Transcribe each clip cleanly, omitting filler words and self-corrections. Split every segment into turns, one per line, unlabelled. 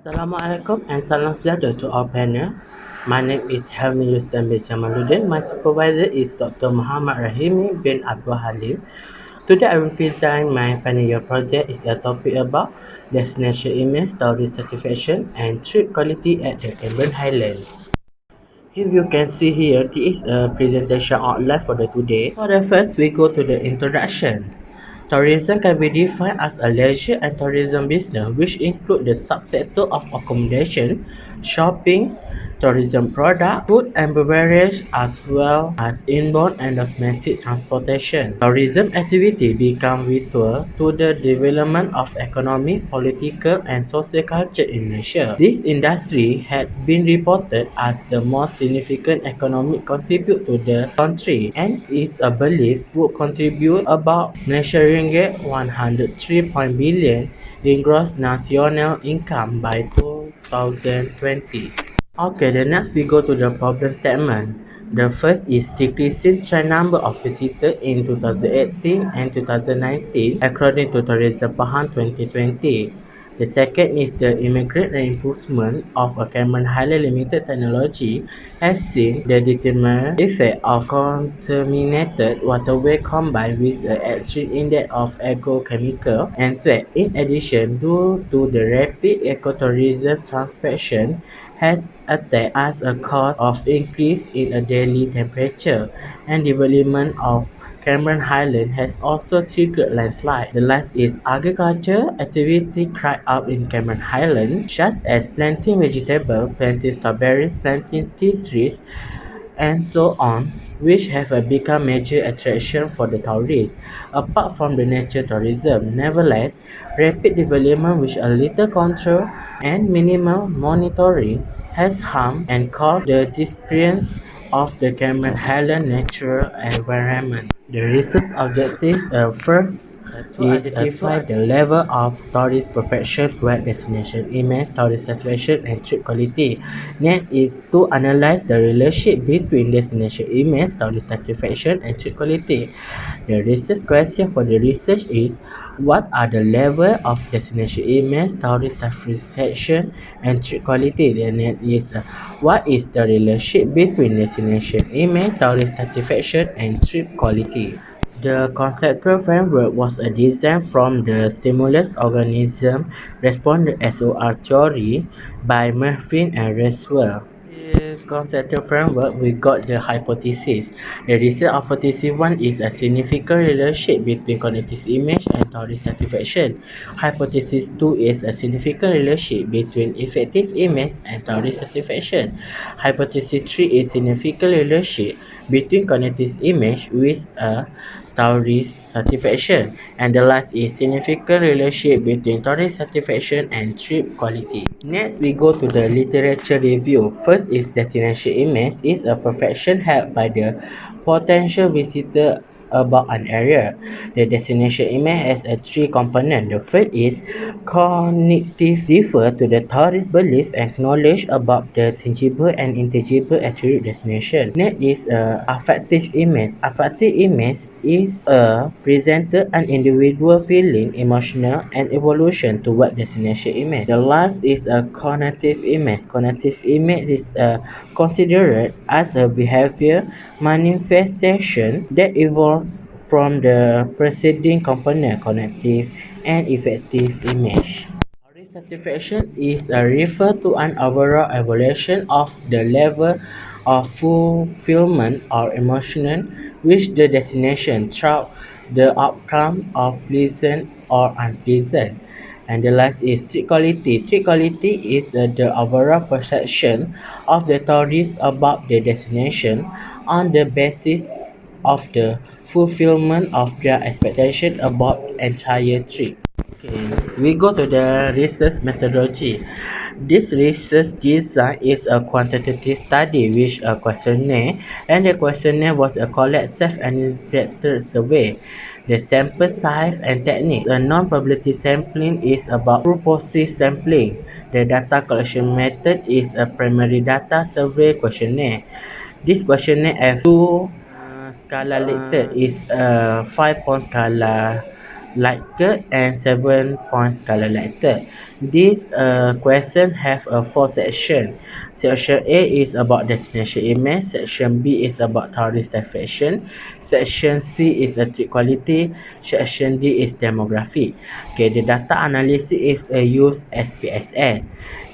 Assalamualaikum and salam sejahtera to our panel. My name is Helmi Rustam bin Jamaluddin. My supervisor is Dr. Muhammad Rahimi bin Abdul Halim. Today I will present my final year project. It's a topic about destination image, storage certification and trip quality at the Cameron Highland. If you can see here, this is a presentation outline for the today. For the first, we go to the introduction. Tourism can be defined as a leisure and tourism business, which include the subsector of accommodation, shopping, tourism product, food and beverage, as well as inbound and domestic transportation. Tourism activity become vital to the development of economic, political, and social culture in Malaysia. This industry had been reported as the most significant economic contribute to the country and is believed would contribute about Malaysia ringgit 103 billion in gross national income by 2020. Okay, the next we go to the problem statement. The first is decreasing trend number of visitors in 2018 and 2019 according to Tourism Pahang 2020. The second is the immigrant reinforcement of a Cameron Highland Limited technology has seen the determined effect of contaminated waterway combined with an extreme index of agrochemical and sweat. In addition, due to the rapid ecotourism transmission has attacked as a cause of increase in a daily temperature and development of Cameron Highland has also triggered landslide. The last is agriculture activity cried out in Cameron Highland, such as planting vegetables, planting strawberries, planting tea trees, and so on, which have become major attraction for the tourists. Apart from the nature tourism, nevertheless, rapid development with a little control and minimal monitoring has harmed and caused the disappearance of the Cameron Highland natural environment. The research objective first is identify the level of tourist perfection toward destination image, tourist satisfaction, and trip quality. Next is to analyze the relationship between destination image, tourist satisfaction, and trip quality. The research question for the research is what are the level of destination image, tourist satisfaction, and trip quality? The next is what is the relationship between destination image, tourist satisfaction, and trip quality? The conceptual framework was a design from the stimulus organism response SOR theory by Mervyn and Reswell. The conceptual framework, we got the hypothesis. The research hypothesis 1 is a significant relationship between cognitive image and tourist satisfaction. Hypothesis 2 is a significant relationship between effective image and tourist satisfaction. Hypothesis 3 is significant relationship between cognitive image with a tourist satisfaction. And the last is significant relationship between tourist satisfaction and trip quality. Next, we go to the literature review. First is destination image is a perfection held by the potential visitor about an area. The destination image has a three component. The first is cognitive, refer to the tourist belief and knowledge about the tangible and intangible attribute destination. Next is affective image. Affective image is a presented an individual feeling, emotional, and evolution toward destination image. The last is a cognitive image. Cognitive image is considered as a behavior manifestation that evolves from the preceding component, cognitive and effective image. Satisfaction is a refer to an overall evaluation of the level of fulfillment or emotion which the destination through the outcome of pleasant or unpleasant. And the last is street quality. Street quality is the overall perception of the tourist about the destination on the basis of the fulfillment of their expectation about entire trip. Okay, we go to the research methodology. This research design is a quantitative study with a questionnaire, and the questionnaire was a collect self-administered survey. The sample size and technique. The non-probability sampling is about purposive sampling. The data collection method is a primary data survey questionnaire. This questionnaire has two scala. Is a 5-point scala lighter and 7-point scarlet lighter. This question have a 4 section. Section A is about destination image. Section B is about tourist attraction. Section C is a trip quality. Section D is demography. Okay, the data analysis is use SPSS.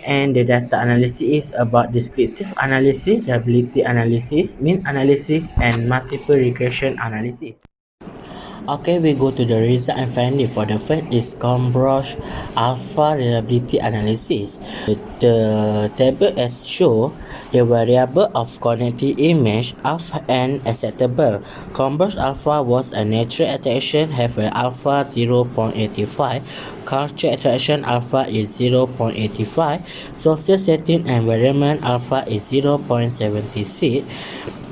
And the data analysis is about descriptive analysis, reliability analysis, mean analysis, and multiple regression analysis. Okay, we go to the result and finding. For the first is Combrosh alpha reliability analysis. The table as show the variable of cognitive image of an acceptable. Combrosh alpha was a natural attraction, have an alpha 0.85. Culture attraction alpha is 0.85. Social setting environment alpha is 0.76.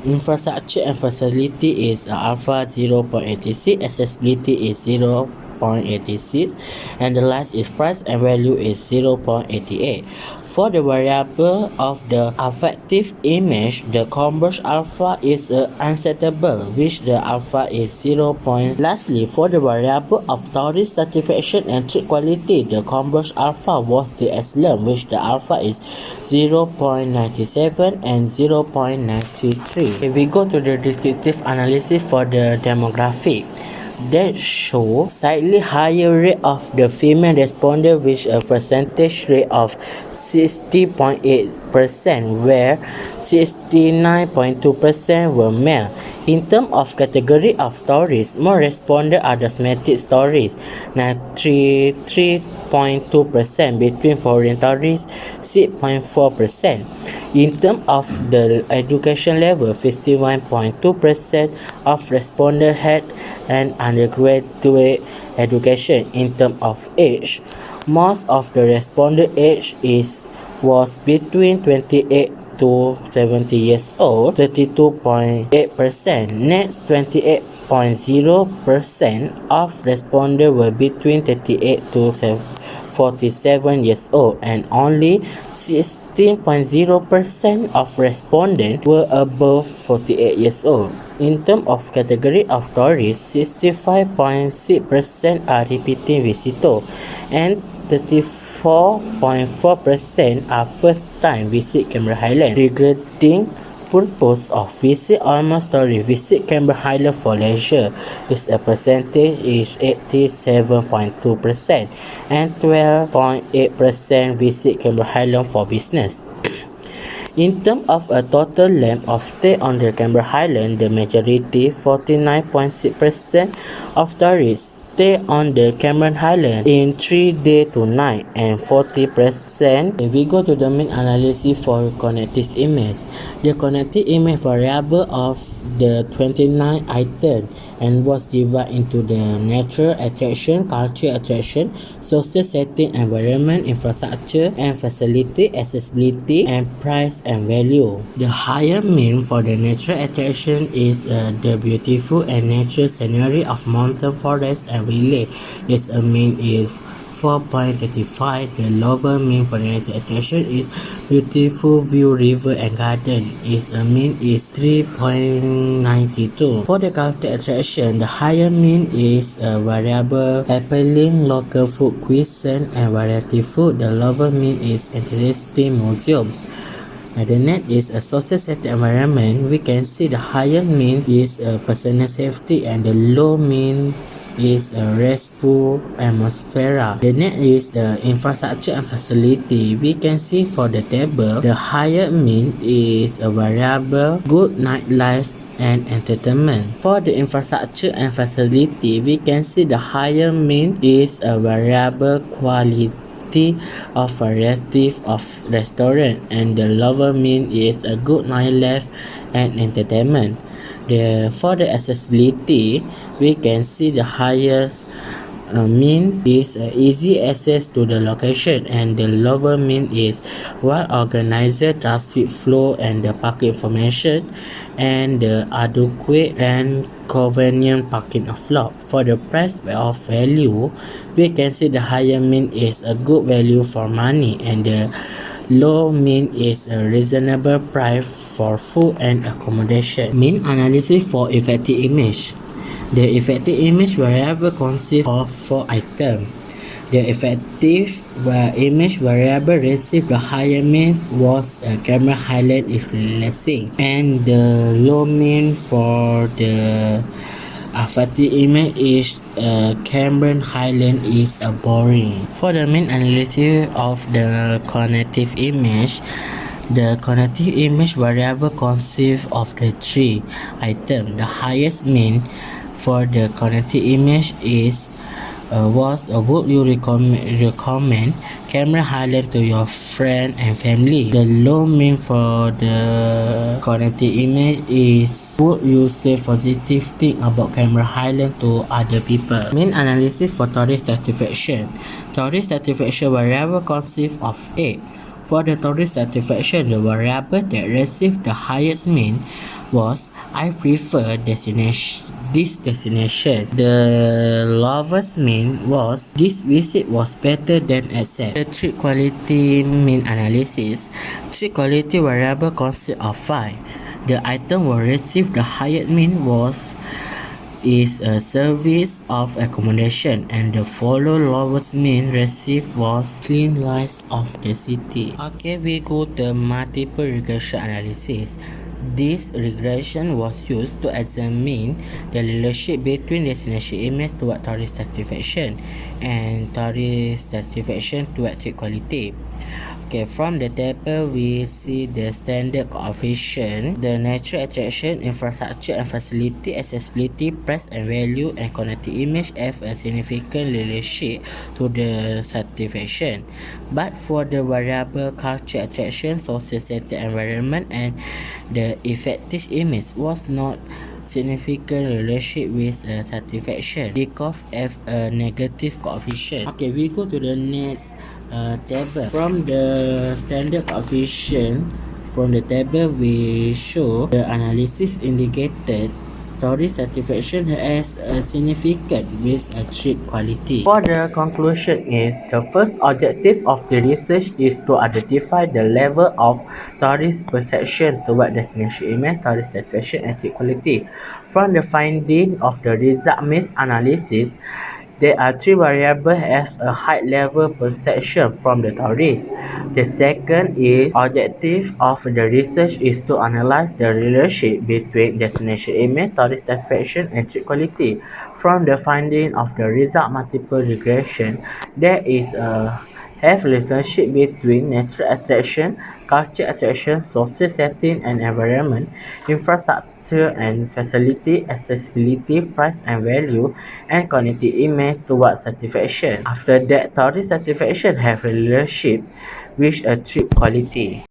Infrastructure and facility is alpha 0.86, accessibility is 0.86, and the last is price and value is 0.88. For the variable of the affective image, the converse alpha is unsettlable, which the alpha is 0. Lastly, for the variable of tourist satisfaction and trip quality, the converse alpha was the excellent, which the alpha is 0.97 and 0.93. If we go to the descriptive analysis for the demographic, that show slightly higher rate of the female responder with a percentage rate of 60.8%, where 69.2% were male. In terms of category of stories, more responders are domestic stories, 93.2%, between foreign tourists, 6.4%. In terms of the education level, 51.2% of responders had an undergraduate education. In terms of age, most of the respondent age was between 28 to 70 years old, 32.8%. Next, 28.0% of respondents were between 38 to 47 years old, and only 16.0% of respondents were above 48 years old. In terms of category of tourists, 65.6% are repeating visitors, and 34.4% are first-time visit Cameron Highlands. Regarding purpose of visit, almost tourists visit Cameron Highlands for leisure. Its percentage is 87.2%, and 12.8% visit Cameron Highlands for business. In terms of a total length of stay on the Cameron Highlands, the majority, 49.6% of tourists, stay on the Cameron Highlands in 3 days to night, and 40%. If we go to the main analysis for cognitive image, the cognitive image variable of the 29 items and was divided into the natural attraction, culture attraction, social setting, environment, infrastructure and facility, accessibility, and price and value. The higher mean for the natural attraction is the beautiful and natural scenery of mountain, forest, and village. Its mean is 4.35. The lower mean for the natural attraction is beautiful view, river, and garden. Its mean is 3.92. For the culture attraction, the higher mean is variable, appealing local food, cuisine, and variety food. The lower mean is interesting museum. And the next is a social setting environment. We can see the higher mean is personal safety, and the low mean is a restful atmosphere. The next is the infrastructure and facility. We can see for the table, the higher mean is a variable, good nightlife and entertainment. For the infrastructure and facility, we can see the higher mean is a variable, quality of variety of restaurant, and the lower mean is a good nightlife and entertainment. For the accessibility, we can see the highest mean is easy access to the location, and the lower mean is well organized traffic flow and the parking information, and the adequate and convenient parking of lot. For the price of value, we can see the higher mean is a good value for money, and the low mean is a reasonable price for food and accommodation. Mean analysis for effective image. The effective image variable consists of 4 items. The effective image variable received the higher mean was camera highlight is relaxing, and the low mean for the effective image is camera highlight is boring. For the main analysis of the cognitive image, the cognitive image variable consists of the 3 items. The highest mean for the cognitive image is would you recommend camera highlight to your friend and family? The low mean for the cognitive image is would you say positive thing about camera highlight to other people? Main analysis for tourist satisfaction. Tourist satisfaction variable consists of 8. For the tourist satisfaction, the variable that received the highest mean was I prefer this destination. The lowest mean was this visit was better than accept. The trip quality mean analysis. Trip quality variable consists of 5. The item will receive the highest mean is a service of accommodation, and the follow lowest mean received was clean lights of the city. Okay, we go to multiple regression analysis. This regression was used to examine the relationship between destination image toward tourist satisfaction and tourist satisfaction toward trip quality. Okay, from the table we see the standard coefficient, the natural attraction, infrastructure and facility, accessibility, price and value, and cognitive image have a significant relationship to the satisfaction. But for the variable culture, attraction, social setting, environment, and the effective image was not significant relationship with satisfaction because of a negative coefficient. Okay, we go to the next table. From the standard coefficient, from the table we show the analysis indicated tourist satisfaction has a significant with a trip quality. For the conclusion is, the first objective of the research is to identify the level of tourist perception toward destination image, tourist satisfaction and trip quality. From the finding of the result-based analysis, there are 3 variables as a high-level perception from the tourists. The second is objective of the research is to analyze the relationship between destination image, tourist satisfaction, and trip quality. From the finding of the result multiple regression, there is a have relationship between natural attraction, culture attraction, social setting and environment, infrastructure and facility, accessibility, price and value, and cognitive image towards satisfaction. After that, tourist satisfaction have a relationship with a trip quality.